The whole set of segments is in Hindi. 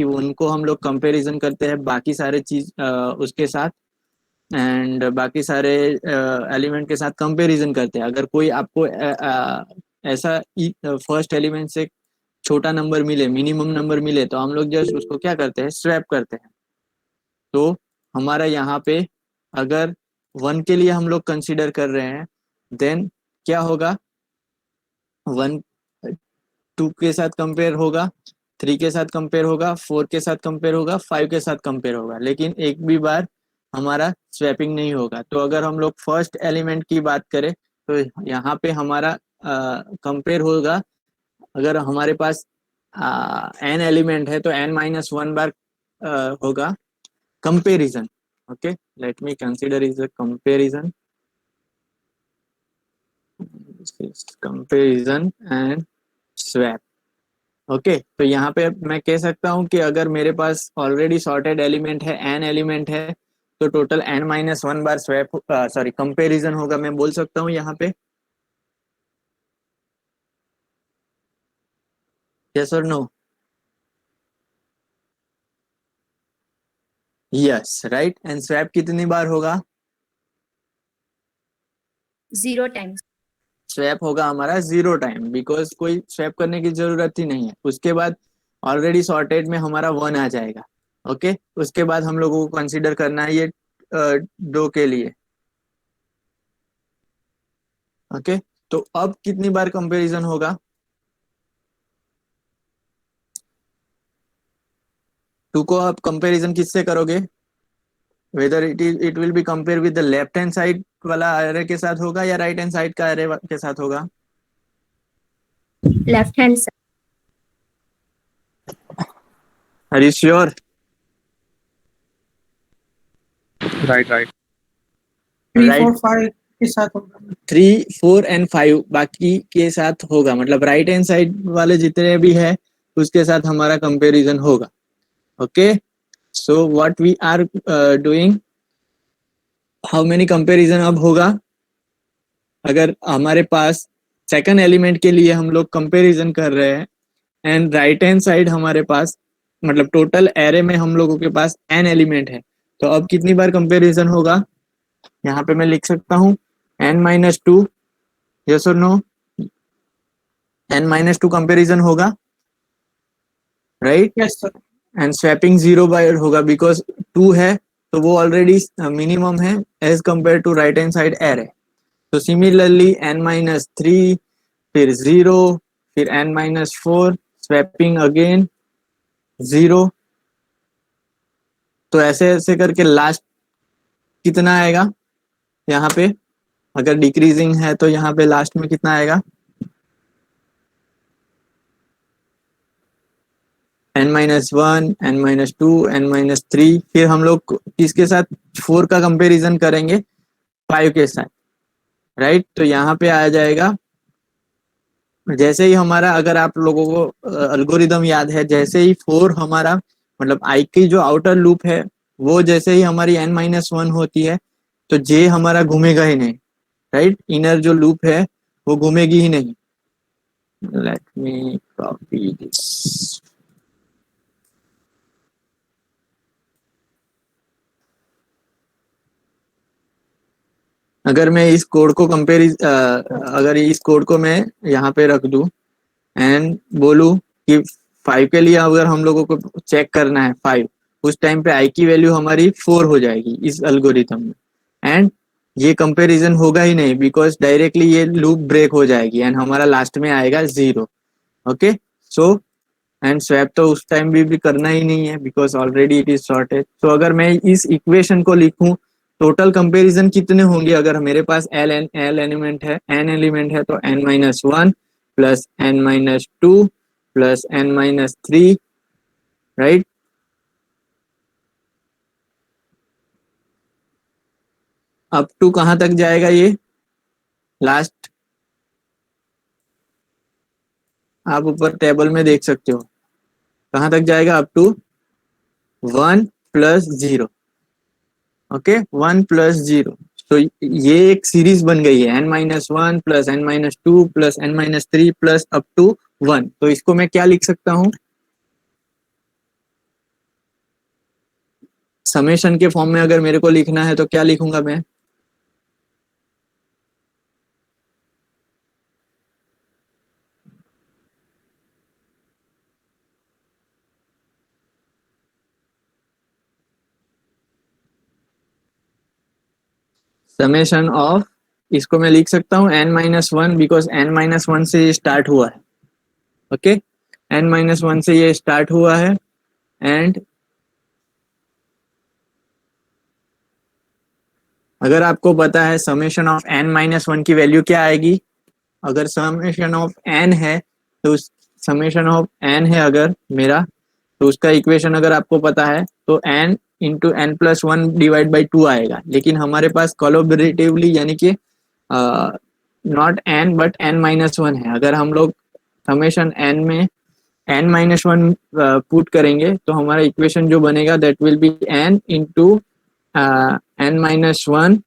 कि उनको हम लोग कंपैरिजन करते हैं बाकी सारे चीज उसके साथ, एंड बाकी सारे एलिमेंट के साथ कंपैरिजन करते हैं। अगर कोई आपको ऐसा फर्स्ट एलिमेंट से छोटा नंबर मिले, मिनिमम नंबर मिले, तो हम लोग जस्ट उसको क्या करते हैं, स्वैप करते हैं। तो हमारा यहाँ पे अगर 1 के लिए हम लोग कंसीडर कर रहे हैं, देन क्या होगा, 1 2 के साथ कंपेयर होगा, 3 के साथ कंपेयर होगा, 4 के साथ कंपेयर होगा, 5 के साथ कंपेयर होगा, लेकिन एक भी बार हमारा स्वैपिंग नहीं होगा। तो अगर हम लोग फर्स्ट एलिमेंट की बात करें, तो यहाँ पे हमारा कंपेयर होगा। अगर हमारे पास एन एलिमेंट है तो n माइनस 1 बार होगा comparison. Okay, let me consider is a comparison, comparison and swap. Okay, तो यहाँ पे मैं कह सकता हूँ कि अगर मेरे पास ऑलरेडी सॉर्टेड एलिमेंट है, एन एलिमेंट है, तो टोटल n माइनस 1 बार स्वैप सॉरी कंपेरिजन होगा, मैं बोल सकता हूँ यहाँ पे। यस और no? Yes, right. And swap कितनी बार होगा? 0 टाइम्स। स्वैप होगा हमारा 0 टाइम, बिकॉज कोई स्वैप करने की जरूरत ही नहीं है। उसके बाद ऑलरेडी सॉर्टेड में हमारा 1 आ जाएगा। ओके, उसके बाद हम लोगों को कंसीडर करना है ये 2 के लिए। ओके, तो अब कितनी बार कंपैरिजन होगा? 2 को आप कंपैरिजन किससे करोगे? Whether it will be compare with the left hand side वाला एरे के साथ होगा या राइट हैंड साइड का एरे के साथ होगा? Left hand side. Are you sure? Right right. 3 right, 4 5 के साथ होगा। 3 4 एंड 5 बाकी के साथ होगा, मतलब राइट हैंड साइड वाले जितने भी है उसके साथ हमारा कंपैरिजन होगा। Okay, so what we are doing, how many comparison अब होगा? अगर हमारे पास सेकंड एलिमेंट के लिए हम लोग कंपैरिजन कर रहे हैं, एंड राइट हैंड साइड हमारे पास, मतलब टोटल एरे में हम लोगों के पास n एलिमेंट है, तो अब कितनी बार कंपैरिजन होगा? यहाँ पे मैं लिख सकता हूँ n-2। यस और नो? n-2 कंपैरिजन होगा, right? Yes sir. And swapping 0 बार होगा, बिकॉज 2 है तो वो ऑलरेडी मिनिमम है as compare to right hand side array. तो सिमिलरली n-3, फिर 0, फिर n-4, स्वैपिंग अगेन 0। तो ऐसे ऐसे करके लास्ट कितना आएगा यहाँ पे? अगर डिक्रीजिंग है तो यहाँ पे लास्ट में कितना आएगा? n-1, n-2, n-3। फिर हम लोग किसके साथ 4 का कंपैरिजन करेंगे? 5 के साथ, राइट? तो यहाँ पे आ जाएगा, जैसे ही हमारा, अगर आप लोगों को अल्गोरिदम याद है, जैसे ही 4 हमारा, मतलब आई की जो आउटर लूप है वो जैसे ही हमारी n-1 होती है, तो जे हमारा घूमेगा ही नहीं, राइट? इनर जो लूप है वो घूमेगी ही नहीं। Let me copy this. अगर मैं इस कोड को अगर इस कोड को मैं यहाँ पे रख दूं एंड बोलूं कि 5 के लिए अगर हम लोगों को चेक करना है 5, उस टाइम पे आई की वैल्यू हमारी 4 हो जाएगी इस एल्गोरिथम में, एंड ये कंपैरिजन होगा ही नहीं, बिकॉज डायरेक्टली ये लूप ब्रेक हो जाएगी एंड हमारा लास्ट में आएगा 0। ओके, सो एंड स्वैप तो उस टाइम भी करना ही नहीं है, because already it is sorted. तो अगर मैं इस इक्वेशन को लिखूं, टोटल कंपैरिजन कितने होंगे? अगर मेरे पास एल एलिमेंट है, n एलिमेंट है, तो n-1 plus n-2 plus n-3, right? Up to कहाँ तक जाएगा ये लास्ट? आप ऊपर टेबल में देख सकते हो कहाँ तक जाएगा, up to 1 plus 0। Okay, 1 plus 0। तो ये एक सीरीज बन गई है, n-1 plus n-2 plus n-3 plus up to 1। तो इसको मैं क्या लिख सकता हूँ? समेशन के फॉर्म में अगर मेरे को लिखना है तो क्या लिखूंगा मैं? समेशन ऑफ, इसको मैं लिख सकता हूँ n-1 बिकॉज n-1 से ये स्टार्ट हुआ है। ओके, n-1 से ये स्टार्ट हुआ है एंड अगर आपको पता है समेशन ऑफ n-1 की वैल्यू क्या आएगी, अगर समेशन ऑफ n है तो उस समेशन ऑफ n है अगर मेरा, तो उसका इक्वेशन अगर आपको पता है तो n into n plus one divide by two आएगा। लेकिन हमारे पास कोलैबोरेटिवली यानी कि नॉट n बट n-1 है। अगर हम लोग समेशन n में n-1 पुट करेंगे तो हमारा इक्वेशन जो बनेगा that will be n into n-1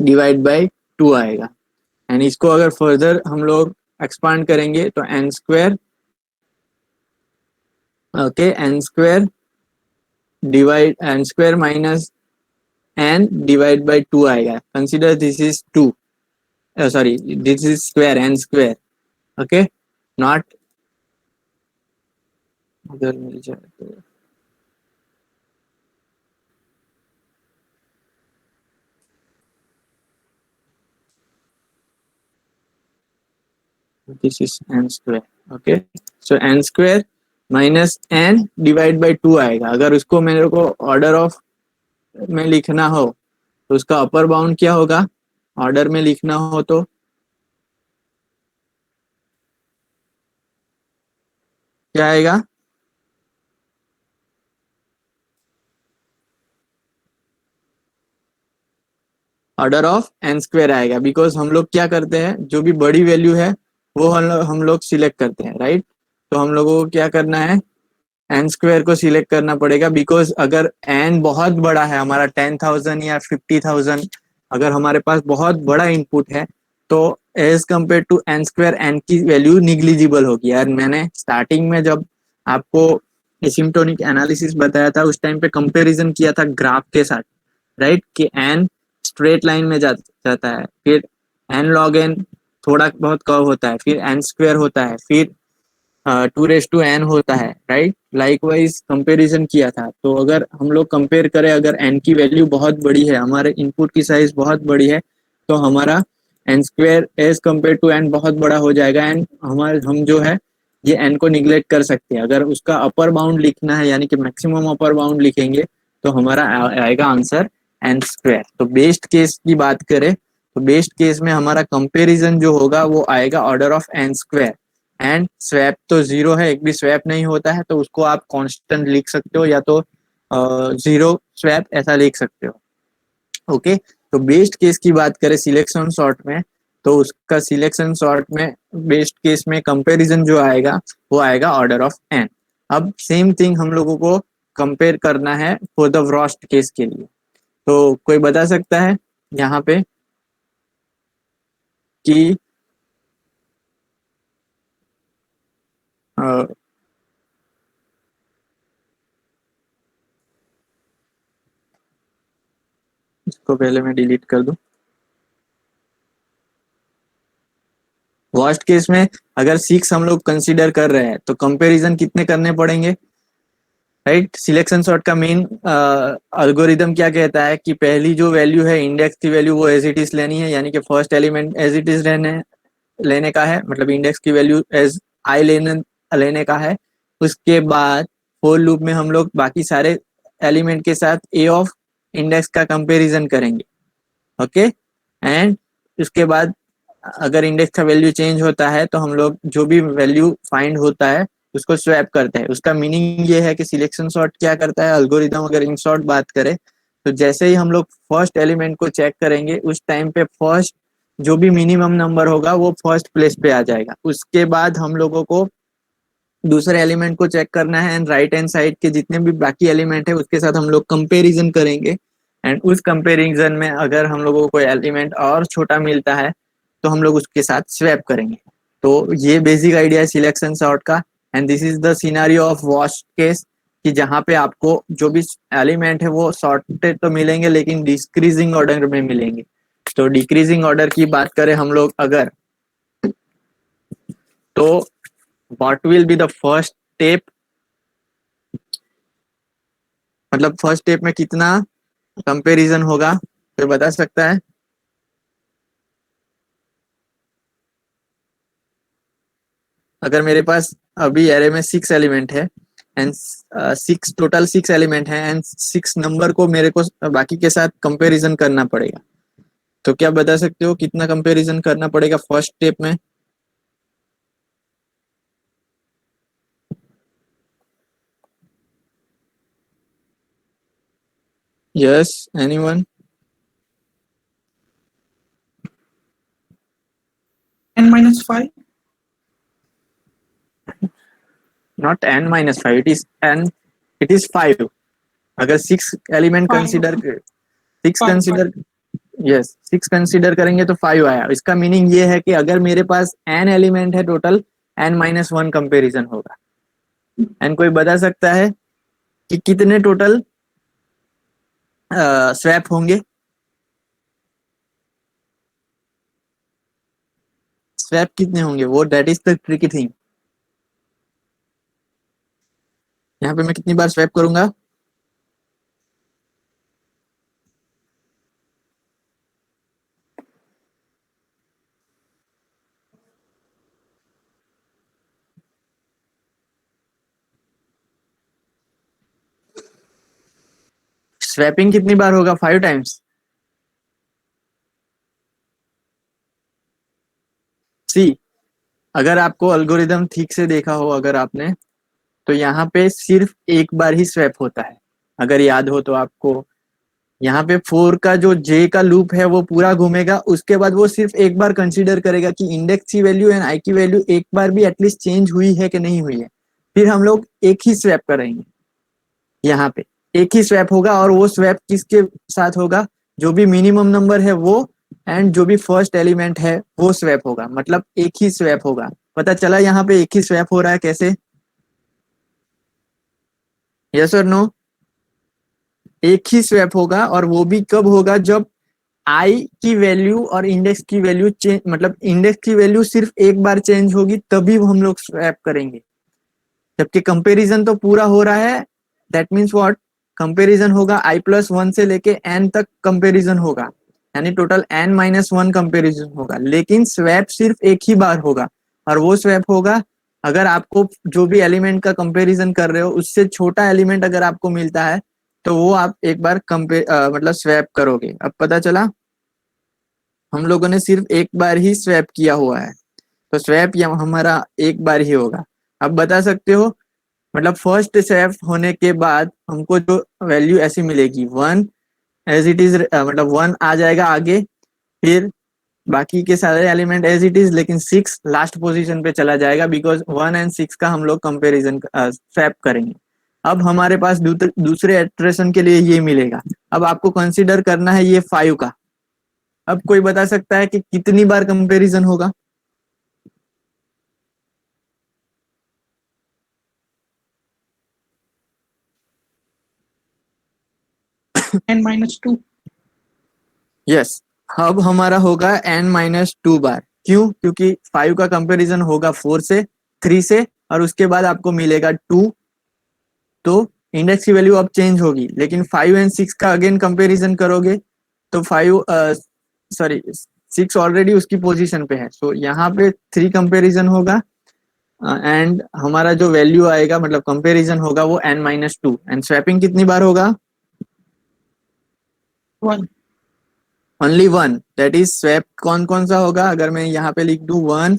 divide by two आएगा। एंड इसको अगर फर्दर हम लोग एक्सपांड करेंगे तो n square, okay, n square divide n square minus n divide by two आएगा। Consider this is two, sorry this is square, n square, okay, not, अगर मिल जाए तो this is n square, okay, so n square minus n divide by two आएगा। अगर उसको मेरे को ऑर्डर ऑफ में लिखना हो तो उसका अपर बाउंड क्या होगा, ऑर्डर में लिखना हो तो क्या आएगा? ऑर्डर ऑफ n स्क्वायर आएगा बिकॉज हम लोग क्या करते हैं, जो भी बड़ी वैल्यू है वो हम लोग सिलेक्ट करते हैं, राइट। तो हम लोगों को क्या करना है, n स्क्वायर को सिलेक्ट करना पड़ेगा बिकॉज अगर n बहुत बड़ा है, हमारा 10,000 या 50,000, अगर हमारे पास बहुत बड़ा इनपुट है तो as compare to n square n की वैल्यू निग्लिजिबल होगी। यार मैंने स्टार्टिंग में जब आपको एसिम्प्टोटिक एनालिसिस बताया था उस टाइम पे कंपैरिजन किया था ग्राफ के साथ, राइट, कि n स्ट्रेट लाइन में जाता है, फिर n log n थोड़ा बहुत कर्व होता है, फिर n स्क्वायर होता है, फिर 2 to n होता है, राइट। लाइकवाइज कंपैरिजन किया था। तो अगर हम लोग कंपेयर करें, अगर n की वैल्यू बहुत बड़ी है, हमारे इनपुट की साइज बहुत बड़ी है, तो हमारा n square as compare to n बहुत बड़ा हो जाएगा एंड हम जो है ये n को निग्लेक्ट कर सकते हैं। अगर उसका अपर बाउंड लिखना है यानी कि मैक्सिमम अपर बाउंड लिखेंगे तो हमारा आएगा आंसर n स्क्वायर। तो बेस्ट केस की बात करें तो बेस्ट केस में हमारा कंपैरिजन जो होगा वो आएगा order of n square and swap तो जीरो है, एक भी स्वैप नहीं होता है, तो उसको आप कांस्टेंट लिख सकते हो या तो जीरो स्वैप ऐसा लिख सकते हो। ओके, तो बेस्ट केस की बात करें सिलेक्शन सॉर्ट में तो उसका सिलेक्शन सॉर्ट में बेस्ट केस में कंपैरिजन जो आएगा वो आएगा ऑर्डर ऑफ n। अब सेम थिंग हम लोगों को कंपेयर करना है फॉर द वर्स्ट केस के लिए। तो कोई बता सकता है यहाँ पे कि इसको पहले मैं डिलीट कर दूं। वर्स्ट केस में अगर 6 हम लोग कंसीडर कर रहे हैं तो कंपैरिजन कितने करने पड़ेंगे, राइट। सिलेक्शन सॉर्ट का मेन अल्गोरिदम क्या कहता है कि पहली जो वैल्यू है इंडेक्स की वैल्यू वो एज इट इज लेनी है, यानी कि first element as it is लेने का है, मतलब इंडेक्स की वैल्यू एज आई लेने का है। उसके बाद फोर लूप में हम लोग बाकी सारे एलिमेंट के साथ ए ऑफ इंडेक्स का कंपैरिजन करेंगे, ओके। एंड उसके बाद अगर इंडेक्स का वैल्यू चेंज होता है तो हम लोग जो भी वैल्यू फाइंड होता है उसको स्वैप करते हैं। उसका मीनिंग ये है कि सिलेक्शन सॉर्ट क्या करता है, अल्गोरिदम अगर इन शॉर्ट बात करें तो जैसे ही हम लोग फर्स्ट एलिमेंट को चेक करेंगे उस टाइम पे फर्स्ट जो भी मिनिमम नंबर होगा वो फर्स्ट प्लेस पे आ जाएगा। उसके बाद हम लोगों को दूसरे एलिमेंट को चेक करना है एंड राइट हैंड साइड के जितने भी बाकी एलिमेंट है उसके साथ हम लोग कंपेरिजन करेंगे एंड उस कंपेरिजन में अगर हम लोगों को कोई एलिमेंट और छोटा मिलता है तो हम लोग उसके साथ स्वैप करेंगे। तो ये बेसिक आइडिया है सिलेक्शन सॉर्ट का and this is the scenario of worst case. कि जहाँ पे आपको जो भी एलिमेंट है वो सॉर्टेड तो मिलेंगे लेकिन डिक्रीजिंग ऑर्डर में मिलेंगे। तो डिक्रीजिंग ऑर्डर की बात करें हम लोग अगर, तो what will be the first step, मतलब फर्स्ट स्टेप में कितना कंपैरिजन होगा, कोई बता सकता है? अगर मेरे पास अभी एरे में 6 एलिमेंट है एंड 6 एलिमेंट है एंड 6 नंबर को मेरे को बाकी के साथ कंपैरिजन करना पड़ेगा, तो क्या बता सकते हो कितना कंपैरिजन करना पड़ेगा फर्स्ट स्टेप में? Yes, anyone? n-5. Not n-5, it is 5। अगर 6 element consider, 6 Five. Consider, yes 6 consider करेंगे तो 5 आया। इसका मीनिंग ये है कि अगर मेरे पास n एलिमेंट है टोटल, n-1 कंपैरिजन होगा। एंड कोई बता सकता है कि कितने टोटल स्वैप होंगे? स्वैप कितने होंगे वो, that is the tricky thing. यहाँ पे मैं कितनी बार स्वैप करूंगा? स्वैपिंग कितनी बार होगा? 5 टाइम्स। सी, अगर आपको अल्गोरिदम ठीक से देखा हो अगर आपने, तो यहाँ पे सिर्फ एक बार ही स्वैप होता है। अगर याद हो तो आपको, यहाँ पे 4 का जो जे का लूप है वो पूरा घूमेगा, उसके बाद वो सिर्फ एक बार कंसीडर करेगा कि इंडेक्स की वैल्यू एंड आई की वैल्यू एक बार भी एटलीस्ट चेंज हुई है कि नहीं हुई है। फिर हम लोग एक ही स्वैप करेंगे, यहाँ पे एक ही स्वैप होगा, और वो स्वैप किसके साथ होगा? जो भी मिनिमम नंबर है वो, एंड जो भी फर्स्ट एलिमेंट है वो स्वैप होगा, मतलब एक ही स्वैप होगा। पता चला यहाँ पे एक ही स्वैप हो रहा है कैसे? यस और नो? एक ही स्वैप होगा, और वो भी कब होगा? जब आई की वैल्यू और इंडेक्स की वैल्यू चेंज, मतलब इंडेक्स की वैल्यू सिर्फ एक बार चेंज होगी तभी हम लोग स्वैप करेंगे। जबकि कंपैरिजन तो पूरा हो रहा है, दैट मीन्स व्हाट, कंपैरिजन होगा i+1 से लेके n तक कंपैरिजन होगा, यानी टोटल n-1 कंपैरिजन होगा, लेकिन स्वैप सिर्फ एक ही बार होगा। और वो स्वैप होगा अगर आपको जो भी एलिमेंट का कंपैरिजन कर रहे हो उससे छोटा एलिमेंट अगर आपको मिलता है, तो वो आप एक बार मतलब स्वैप करोगे। अब पता चला, हम लोगों ने सिर्फ एक बार ही स्वैप किया हुआ है, तो स्वैप हमारा एक बार ही होगा। अब बता सकते हो, मतलब फर्स्ट स्वैप होने के बाद हमको जो वैल्यू ऐसी मिलेगी 1 एज इट इज, मतलब 1 आ जाएगा आगे, फिर बाकी के सारे एलिमेंट एज इट इज, लेकिन 6 लास्ट पोजीशन पे चला जाएगा, बिकॉज 1 एंड 6 का हम लोग कंपेरिजन स्वैप करेंगे। अब हमारे पास दूसरे इटरेशन के लिए ये मिलेगा। अब आपको कंसीडर करना है ये 5 का। अब कोई बता सकता है कि कितनी बार कंपैरिजन होगा? n-2. यस, अब हमारा होगा n-2 बार। क्यों? क्योंकि 5 का कंपैरिजन होगा 4 से, 3 से, और उसके बाद आपको मिलेगा 2। तो इंडेक्स की वैल्यू अब चेंज होगी, लेकिन 5 एंड 6 का अगेन कंपैरिजन करोगे तो 5, सॉरी 6 ऑलरेडी उसकी पोजीशन पे है, सो यहाँ पे 3 कंपैरिजन होगा, एंड हमारा जो वैल्यू आएगा मतलब कंपैरिजन होगा वो n-2। एंड स्वैपिंग कितनी बार होगा? 1. ओनली 1, दैट इज स्वैप कौन कौन सा होगा? अगर मैं यहाँ पे लिख दूं 1,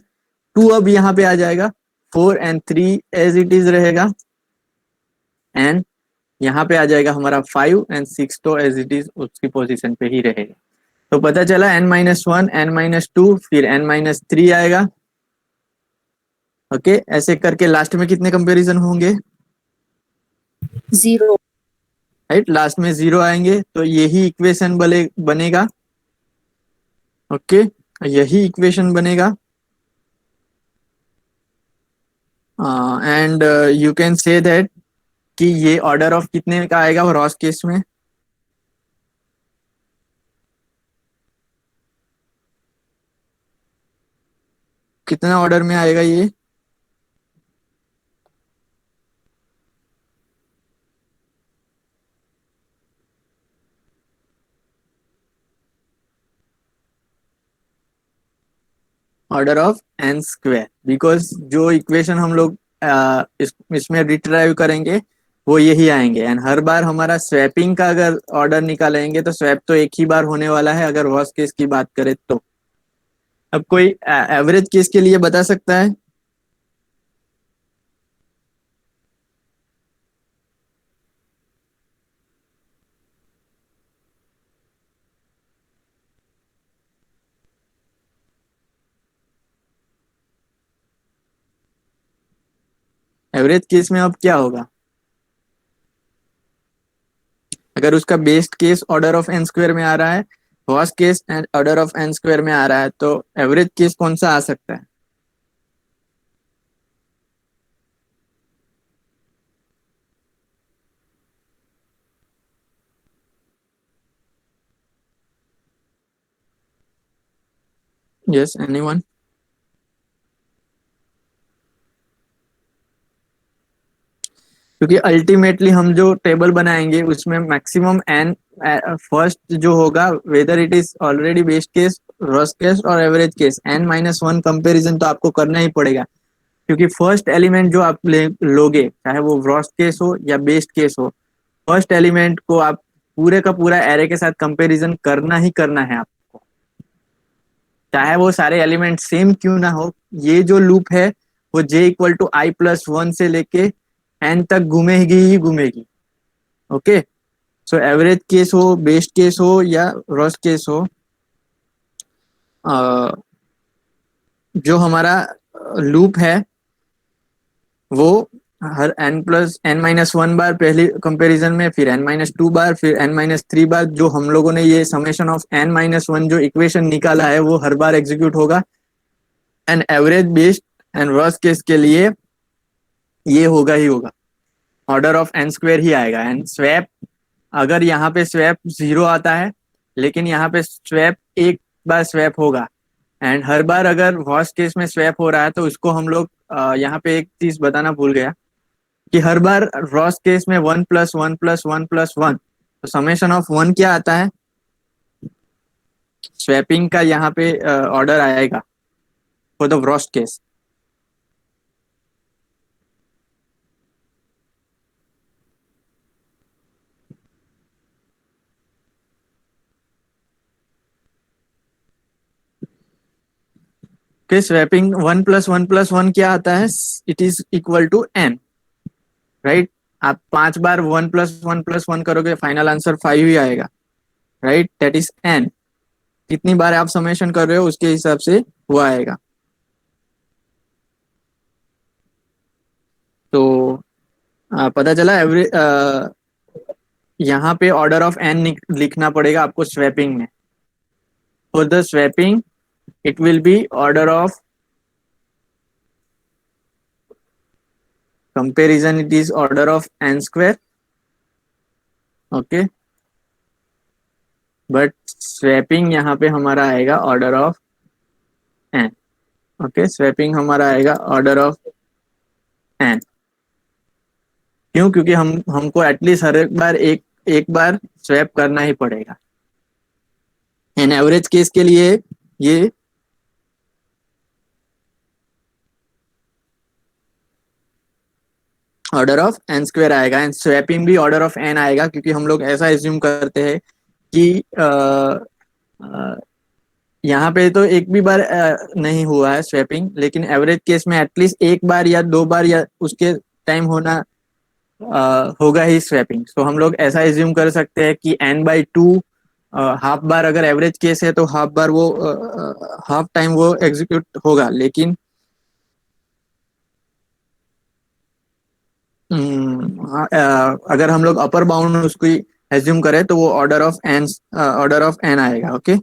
2 अब यहाँ पे आ जाएगा, 4 एंड 3 एज इट इज रहेगा, एंड यहाँ पे आ जाएगा हमारा 5 एंड 6 तो एज इट इज उसकी पोजीशन पे ही रहेगा। तो पता चला n-1, n-2, फिर n-3 आएगा। ओके, ऐसे करके लास्ट में कितने कंपैरिजन होंगे? 0. राइट, लास्ट में 0 आएंगे, तो यही इक्वेशन बनेगा। ओके, यही इक्वेशन बनेगा, and you can say that कि ये ऑर्डर ऑफ कितने का आएगा रॉस केस में? कितना ऑर्डर में आएगा ये? Order of n square, because जो इक्वेशन हम लोग इसमें रिट्राइव करेंगे वो यही आएंगे। एंड हर बार हमारा स्वैपिंग का अगर ऑर्डर निकालेंगे तो स्वैप तो एक ही बार होने वाला है अगर वर्स्ट केस की बात करें तो। अब कोई एवरेज केस के लिए बता सकता है? एवरेज केस में अब क्या होगा? अगर उसका best case order of n square में आ रहा है, worst case order of n square में आ रहा है, तो एवरेज केस कौन सा आ सकता है? Yes, anyone? क्योंकि अल्टीमेटली हम जो टेबल बनाएंगे उसमें मैक्सिमम एन फर्स्ट जो होगा, whether it is already best case, worst case और average case, N minus one comparison तो आपको करना ही पड़ेगा। क्योंकि फर्स्ट एलिमेंट जो आप लोगे, चाहे वो वर्स्ट केस हो या बेस्ट केस हो, फर्स्ट एलिमेंट को आप पूरे का पूरा एरे के साथ कंपैरिजन करना ही करना है आपको, चाहे वो सारे एलिमेंट सेम क्यों ना हो। ये जो लूप है वो J equal to I plus one से लेके एन तक घूमेगी ही घूमेगी। ओके, सो एवरेज केस हो, बेस्ट केस हो या वर्स्ट केस हो, जो हमारा लूप है वो हर N plus N minus one बार पहली कंपैरिजन में, फिर एन माइनस टू बार, फिर एन माइनस थ्री बार, जो हम लोगों ने ये summation of n minus one जो इक्वेशन निकाला है वो हर बार एग्जीक्यूट होगा। And average, best and worst case के लिए ये होगा ही होगा, ऑर्डर ऑफ एन स्क्वायर ही आएगा। एंड स्वैप, अगर यहाँ पे स्वैप जीरो आता है लेकिन यहाँ पे स्वैप एक बार स्वैप होगा, एंड हर बार अगर वर्स्ट केस में स्वैप हो रहा है तो उसको हम लोग यहाँ पे एक चीज बताना भूल गया कि हर बार वर्स्ट केस में one plus one plus one plus one, तो समेशन ऑफ वन क्या आता है? स्वैपिंग का यहाँ पे ऑर्डर आएगा for the worst case. Swapping one plus one plus one क्या आता है? It is equal to n, right? आप 5 बार वन प्लस वन करोगे, फाइनल आंसर 5 ही आएगा, राइट? That is an. कितनी बार आप समेशन कर रहे हो उसके हिसाब से वो आएगा। तो पता चला एवरेज, यहाँ पे ऑर्डर ऑफ एन लिखना पड़ेगा आपको स्वैपिंग में। For the swapping it will be order of comparison, it is order of n square. Okay, but swapping यहाँ पे हमारा आएगा order of n. Okay, swapping हमारा आएगा ऑर्डर ऑफ एन। क्यों? क्योंकि हमको एटलीस्ट हर एक बार एक बार स्वैप करना ही पड़ेगा। एन एवरेज केस के लिए ये ऑर्डर ऑफ एन स्क्वायर आएगा, एंड स्वैपिंग भी ऑर्डर ऑफ एन आएगा, क्योंकि हम लोग ऐसा एज्यूम करते हैं कि यहाँ पे तो एक भी बार नहीं हुआ है स्वैपिंग, लेकिन एवरेज केस में एटलीस्ट एक बार या दो बार या उसके टाइम होना होगा ही स्वैपिंग। तो हम लोग ऐसा एज्यूम कर सकते हैं कि एन बाई टू हाफ बार अगर एवरेज केस है तो हाफ बार वो हाफ टाइम वो एग्जीक्यूट होगा। लेकिन अगर हम लोग अपर बाउंड उसको एज्यूम करें तो वो ऑर्डर ऑफ एन आएगा। Okay,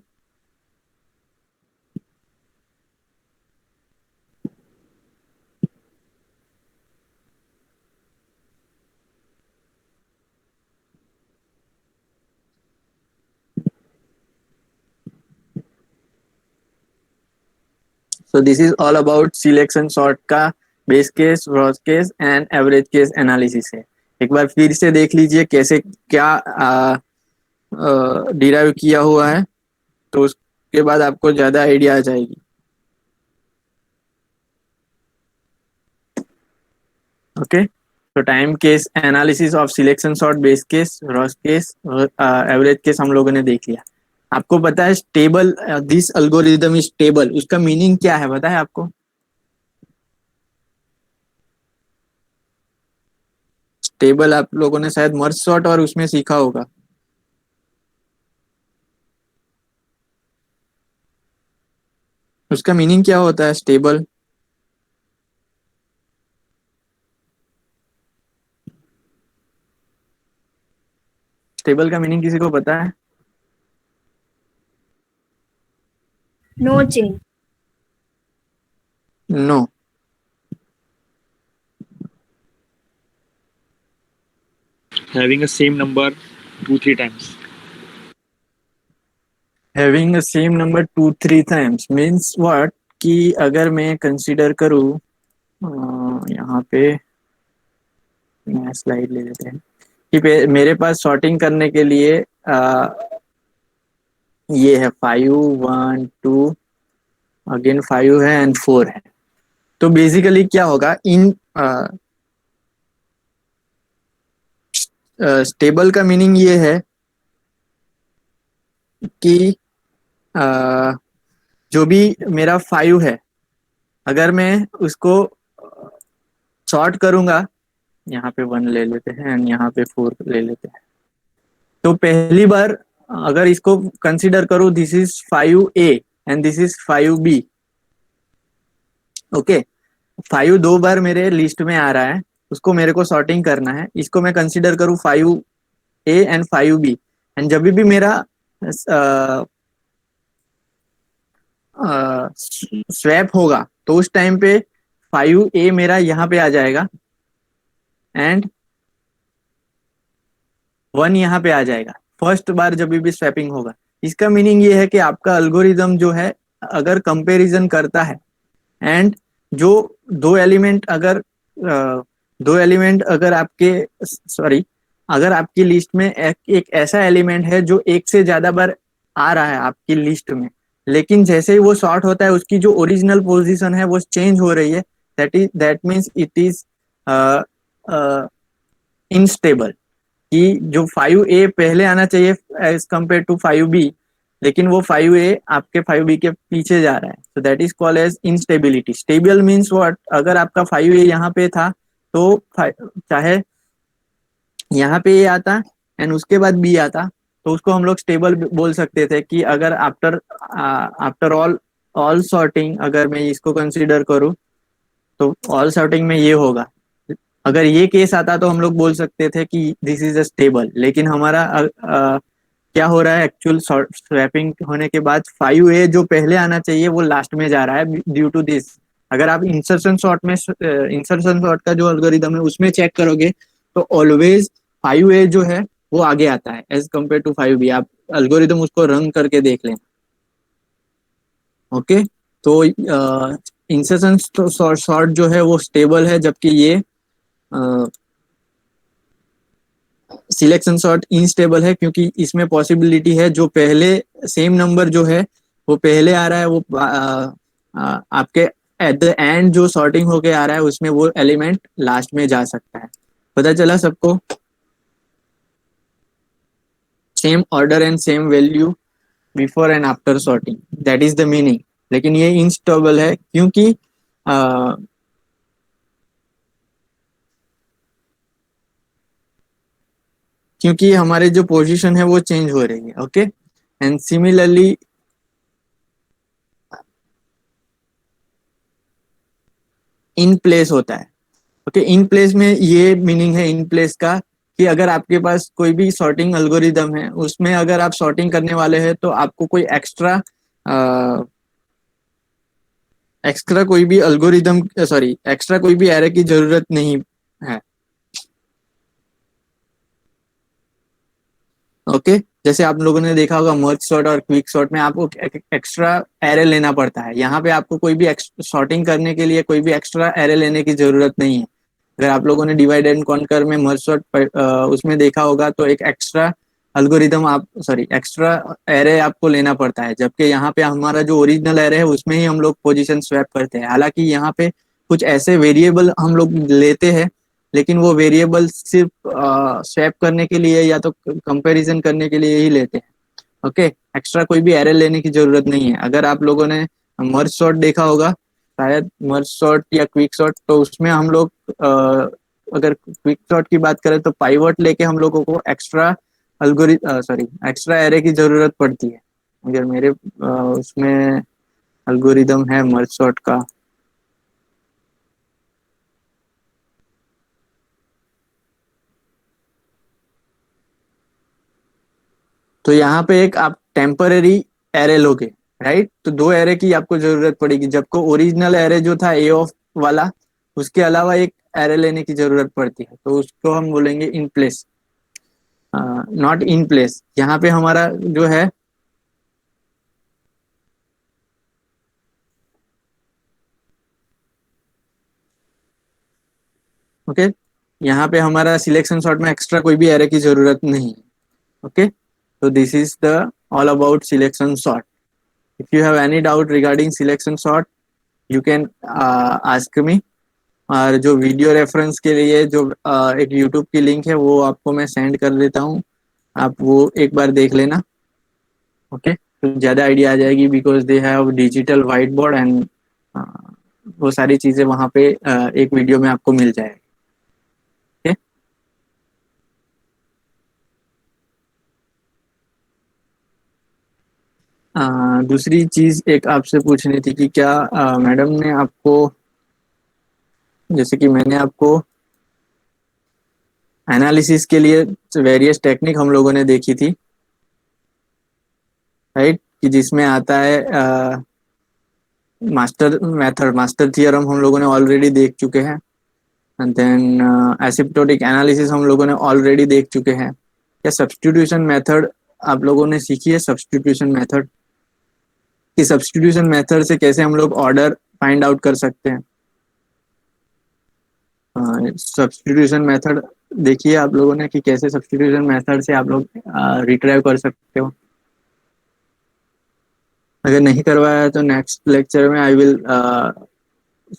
so this is all about selection sort का base case, worst case and average case analysis है। एक बार फिर से देख लीजिए कैसे क्या डिराइव किया हुआ है, तो उसके बाद आपको ज्यादा आइडिया आ जाएगी। ओके, तो time case analysis of selection sort, base case, worst case, average case हम लोगों ने देख लिया। आपको पता है stable, this algorithm is stable, उसका मीनिंग क्या है पता है आपको? स्टेबल आप लोगों ने शायद मर्ज सॉर्ट और उसमें सीखा होगा। उसका मीनिंग क्या होता है स्टेबल? स्टेबल का मीनिंग किसी को पता है? No change. No. Having a same number 2-3 times. Having the same number 2-3 times means what, कि अगर मैं कंसीडर करूँ, यहाँ पे नया स्लाइड ले लेते हैं कि मेरे पास सॉर्टिंग करने के लिए ये है 5 1 2, अगेन 5 है एंड 4 है। तो बेसिकली क्या होगा इन स्टेबल का मीनिंग ये है कि जो भी मेरा 5 है, अगर मैं उसको सॉर्ट करूंगा, यहाँ पे 1 ले लेते हैं एंड यहाँ पे 4 ले लेते हैं, तो पहली बार अगर इसको कंसीडर करूँ, this is 5A and this is 5B। Okay, 5 दो बार मेरे लिस्ट में आ रहा है, उसको मेरे को सॉर्टिंग करना है। इसको मैं कंसीडर करूँ 5A एंड 5B, एंड जब भी मेरा स्वैप होगा तो उस टाइम पे 5A मेरा यहाँ पे आ जाएगा एंड 1 यहाँ पे आ जाएगा फर्स्ट बार जब भी स्वैपिंग होगा। इसका मीनिंग ये है कि आपका अल्गोरिदम जो है अगर कंपैरिजन करता है एंड जो दो एलिमेंट अगर आपके सॉरी अगर आपकी लिस्ट में एक ऐसा एलिमेंट है जो एक से ज्यादा बार आ रहा है आपकी लिस्ट में, लेकिन जैसे ही वो शॉर्ट होता है उसकी जो ओरिजिनल पोजीशन है वो चेंज हो रही है, that means it is instable, कि जो 5A पहले आना चाहिए एज कम्पेयर टू 5B, लेकिन वो 5A आपके 5B के पीछे जा रहा है, so that is called as instability. Stable means what, अगर आपका 5A यहाँ पे था तो चाहे यहाँ पे A आता एंड उसके बाद B आता, तो उसको हम लोग स्टेबल बोल सकते थे कि अगर आफ्टर ऑल सॉर्टिंग अगर मैं इसको कंसीडर करूँ तो ऑल सॉर्टिंग में ये होगा। अगर ये केस आता तो हम लोग बोल सकते थे कि दिस इज अ स्टेबल, लेकिन हमारा क्या हो रहा है एक्चुअल स्वैपिंग होने के बाद 5A जो पहले आना चाहिए वो लास्ट में जा रहा है ड्यू टू दिस। अगर आप इंसर्शन सॉर्ट का जो एल्गोरिदम है उसमें चेक करोगे तो ऑलवेज 5A जो है वो आगे आता है एज कम्पेयर टू 5B। आप एल्गोरिदम उसको रन करके देख लें। ओके, तो इंसर्शन सॉर्ट जो है वो स्टेबल है, जबकि ये सिलेक्शन सॉर्ट इनस्टेबल है, क्योंकि इसमें पॉसिबिलिटी है जो पहले सेम नंबर जो है वो पहले आ रहा है, वो आपके एट द एंड जो सॉर्टिंग होके आ रहा है उसमें वो एलिमेंट लास्ट में जा सकता है। पता चला सबको? Same order and same value before and after sorting, that is the meaning. लेकिन ये इनस्टेबल है क्योंकि क्योंकि हमारे जो पोजीशन है वो चेंज हो रही है। Okay, and similarly in place होता है। ओके, इन प्लेस में ये मीनिंग है इन प्लेस का कि अगर आपके पास कोई भी सॉर्टिंग एल्गोरिदम है उसमें अगर आप सॉर्टिंग करने वाले हैं तो आपको कोई एक्स्ट्रा कोई भी एल्गोरिदम सॉरी एक्स्ट्रा कोई भी एरे की जरूरत नहीं है। ओके, ओके जैसे आप लोगों ने देखा होगा मर्ज सॉर्ट और क्विक सॉर्ट में आपको एक्स्ट्रा एरे लेना पड़ता है। यहाँ पे आपको कोई भी सॉर्टिंग करने के लिए कोई भी एक्स्ट्रा एरे लेने की जरूरत नहीं है। अगर आप लोगों ने डिवाइड एंड कॉन्कर में मर्ज सॉर्ट उसमें देखा होगा तो एक एक्स्ट्रा अल्गोरिदम आप सॉरी एक्स्ट्रा एरे आपको लेना पड़ता है, जबकि यहाँ पे हमारा जो ओरिजिनल एरे है उसमें ही हम लोग पोजीशन स्वैप करते हैं। हालांकि यहाँ पे कुछ ऐसे वेरिएबल हम लोग लेते हैं, लेकिन वो वेरिएबल सिर्फ स्वैप करने के लिए या तो कंपैरिजन करने के लिए ही लेते हैं। ओके एक्स्ट्रा कोई भी एरे लेने की जरूरत नहीं है। अगर आप लोगों ने मर्ज सॉर्ट देखा होगा, शायद मर्ज सॉर्ट या क्विक सॉर्ट, तो उसमें हम लोग अगर क्विक सॉर्ट की बात करें तो पाइवट लेके हम लोगों को एक्स्ट्रा एक्स्ट्रा एरे की जरूरत पड़ती है। अगर मेरे उसमें एल्गोरिदम है मर्ज सॉर्ट का, तो यहाँ पे एक आप टेम्पररी एरे लोगे, राइट। तो दो एरे की आपको जरूरत पड़ेगी, जबकि ओरिजिनल एरे जो था ए ऑफ वाला, उसके अलावा एक एरे लेने की जरूरत पड़ती है, तो उसको हम बोलेंगे in place, not in place. यहाँ पे हमारा जो है ओके यहाँ पे हमारा सिलेक्शन सॉर्ट में एक्स्ट्रा कोई भी एरे की जरूरत नहीं है। Okay so this is the all about selection sort. If you have any doubt regarding selection sort you can ask me. और जो वीडियो रेफरेंस के लिए जो एक यूट्यूब की लिंक है वो आपको मैं सेंड कर देता हूँ, आप वो एक बार देख लेना। ओके तो ज़्यादा आइडिया आ जाएगी, because they have digital white board and वो सारी चीज़ें वहाँ पे एक वीडियो में आपको मिल जाएगी। ओके दूसरी चीज एक आपसे पूछनी थी कि क्या मैडम ने आपको, जैसे कि मैंने आपको एनालिसिस के लिए वेरियस टेक्निक हम लोगों ने देखी थी, राइट, कि जिसमें आता है मास्टर मेथड, मास्टर थियरम हम लोगों ने ऑलरेडी देख चुके हैं, एंड देन एसिम्प्टोटिक एनालिसिस हम लोगों ने ऑलरेडी देख चुके हैं। क्या सब्स्टिट्यूशन मेथड आप लोगों ने सीखी है? सब्स्टिट्यूशन मेथड, कि सब्स्टिट्यूशन मेथड से कैसे हम लोग ऑर्डर फाइंड आउट कर सकते हैं। सब्स्टिट्यूशन मेथड देखिए आप लोगों ने कि कैसे सब्स्टिट्यूशन मेथड से आप लोग रिट्राइव कर सकते हो। अगर नहीं करवाया है तो नेक्स्ट लेक्चर में आई विल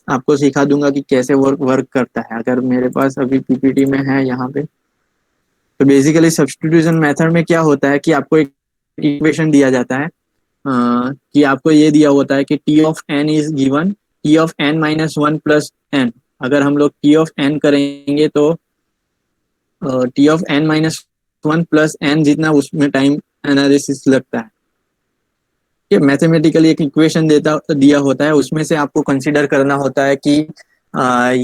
आपको सिखा दूंगा कि कैसे वर्क करता है। अगर मेरे पास अभी पीपीटी में है यहाँ पे, तो बेसिकली सब्स्टिट्यूशन मेथड में क्या होता है कि आपको एक इक्वेशन दिया जाता है, कि आपको ये दिया होता है कि T of n is given T of n minus one plus n. अगर हम लोग टी ऑफ एन करेंगे तो T of n minus one plus n जितना उसमें टाइम एनालिसिस लगता है। ये मैथमेटिकली एक इक्वेशन दिया होता है, उसमें से आपको कंसीडर करना होता है कि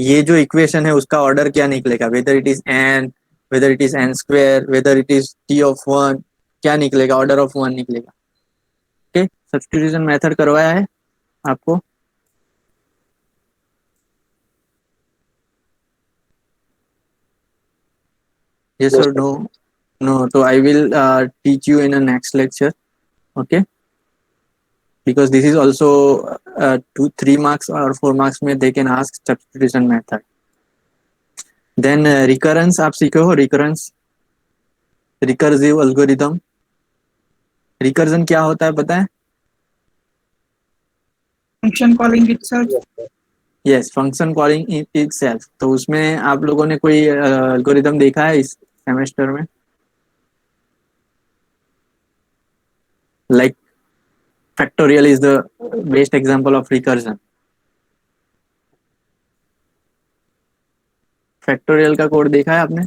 ये जो इक्वेशन है उसका ऑर्डर क्या निकलेगा, weather it is an, weather it is an square, weather it is T of one, क्या निकलेगा, ऑर्डर ऑफ वन निकलेगा। ओके सब्स्टिट्यूशन मेथड करवाया है आपको। yes or no? No, so I will teach you in a next lecture. Okay, because this is also 2-3 marks or 4 marks में they can ask substitution method. Then recurrence आप सीखे हो, recurrence, recursive algorithm। recursion क्या होता है पता है? function calling itself. yes, function calling itself। तो उसमें आप लोगों ने कोई algorithm देखा है इस सेमेस्टर में? like factorial is the best example of recursion। Factorial का कोड देखा है आपने?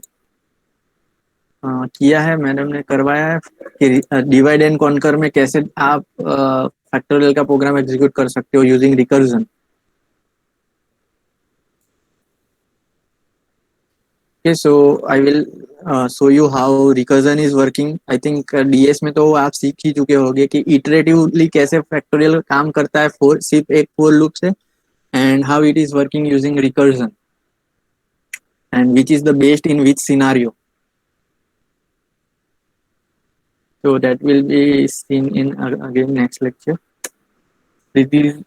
किया है, मैडम ने करवाया है कि डिवाइड एंड कॉन्कर में कैसे आप फैक्टोरियल का प्रोग्राम एग्जीक्यूट कर सकते हो using recursion. Okay, so I will show you how recursion is working। I think DS में तो आप सीख ही चुके होंगे कि इटरेटिवली कैसे फैक्टोरियल काम करता है सिर्फ एक फोर लूप से, and how it is working using recursion and which is the best in which scenario। So that will be seen in again next lecture. This